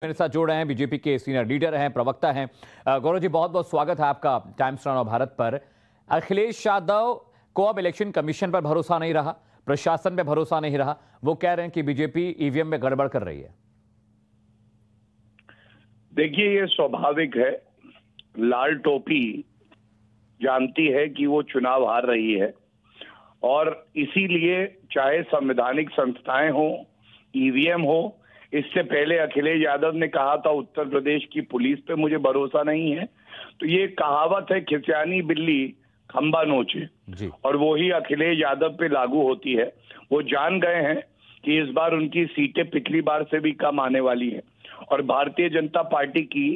मेरे साथ जुड़ रहे हैं बीजेपी के सीनियर लीडर हैं, प्रवक्ता हैं। गौरव जी, बहुत बहुत स्वागत है आपका टाइम्स नाउ भारत पर। अखिलेश यादव को अब इलेक्शन कमीशन पर भरोसा नहीं रहा, प्रशासन पे भरोसा नहीं रहा। वो कह रहे हैं कि बीजेपी ईवीएम में गड़बड़ कर रही है। देखिए, ये स्वाभाविक है। लाल टोपी जानती है कि वो चुनाव हार रही है और इसीलिए चाहे संवैधानिक संस्थाएं हो, ईवीएम हो। इससे पहले अखिलेश यादव ने कहा था उत्तर प्रदेश की पुलिस पे मुझे भरोसा नहीं है। तो ये कहावत है, खिसियानी बिल्ली खंबा नोचे, और वो ही अखिलेश यादव पे लागू होती है। वो जान गए हैं कि इस बार उनकी सीटें पिछली बार से भी कम आने वाली है और भारतीय जनता पार्टी की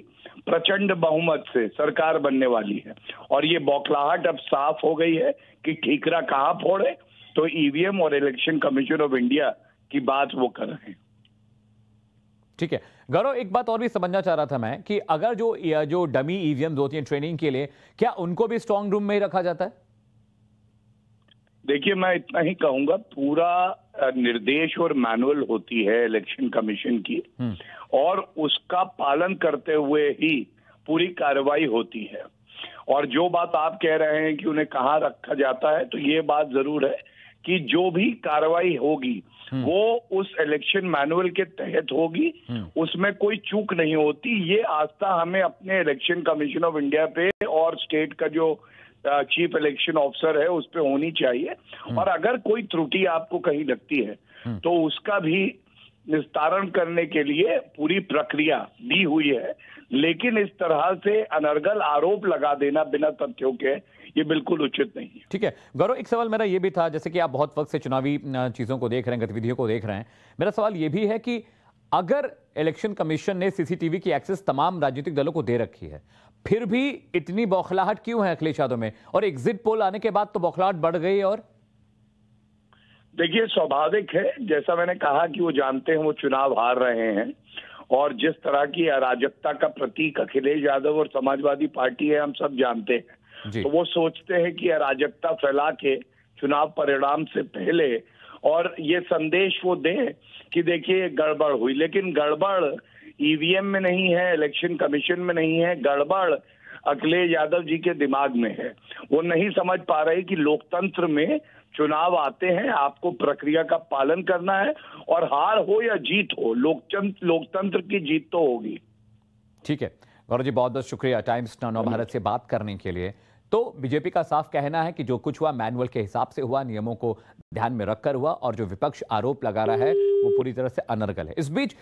प्रचंड बहुमत से सरकार बनने वाली है। और ये बौखलाहट अब साफ हो गई है कि ठीकरा कहाँ फोड़े, तो ईवीएम और इलेक्शन कमीशन ऑफ इंडिया की बात वो कर रहे हैं। ठीक है गौरव, एक बात और भी समझना चाह रहा था मैं कि अगर जो डमी ईवीएम होती हैं ट्रेनिंग के लिए, क्या उनको भी स्ट्रांग रूम में ही रखा जाता है? देखिए, मैं इतना ही कहूंगा, पूरा निर्देश और मैनुअल होती है इलेक्शन कमीशन की और उसका पालन करते हुए ही पूरी कार्रवाई होती है। और जो बात आप कह रहे हैं कि उन्हें कहाँ रखा जाता है, तो ये बात जरूर है कि जो भी कार्रवाई होगी वो उस इलेक्शन मैनुअल के तहत होगी, उसमें कोई चूक नहीं होती। ये आस्था हमें अपने इलेक्शन कमीशन ऑफ इंडिया पे और स्टेट का जो चीफ इलेक्शन ऑफिसर है उस पे होनी चाहिए। और अगर कोई त्रुटि आपको कहीं लगती है तो उसका भी निस्तारण करने के लिए पूरी प्रक्रिया दी हुई है। लेकिन इस तरह से अनर्गल आरोप लगा देना बिना तथ्यों के, ये बिल्कुल उचित नहीं है। ठीक है गौरव, एक सवाल मेरा ये भी था, जैसे कि आप बहुत वक्त से चुनावी चीजों को देख रहे हैं, गतिविधियों को देख रहे हैं। मेरा सवाल ये भी है कि अगर इलेक्शन कमीशन ने सीसीटीवी की एक्सेस तमाम राजनीतिक दलों को दे रखी है, फिर भी इतनी बौखलाहट क्यों है अखिलेश यादव में? और एग्जिट पोल आने के बाद तो बौखलाहट बढ़ गई। और देखिए, स्वाभाविक है, जैसा मैंने कहा कि वो जानते हैं वो चुनाव हार रहे हैं और जिस तरह की अराजकता का प्रतीक अखिलेश यादव और समाजवादी पार्टी है, हम सब जानते हैं। तो वो सोचते हैं कि अराजकता फैला के चुनाव परिणाम से पहले और ये संदेश वो दें कि देखिए गड़बड़ हुई। लेकिन गड़बड़ ईवीएम में नहीं है, इलेक्शन कमीशन में नहीं है, गड़बड़ अखिलेश यादव जी के दिमाग में है। वो नहीं समझ पा रहे कि लोकतंत्र में चुनाव आते हैं, आपको प्रक्रिया का पालन करना है और हार हो या जीत हो, लोकतंत्र की जीत तो होगी। ठीक है गौरव जी, बहुत बहुत शुक्रिया टाइम्स नाउ भारत से बात करने के लिए। तो बीजेपी का साफ कहना है कि जो कुछ हुआ मैनुअल के हिसाब से हुआ, नियमों को ध्यान में रखकर हुआ, और जो विपक्ष आरोप लगा रहा है वो पूरी तरह से अनर्गल है। इस बीच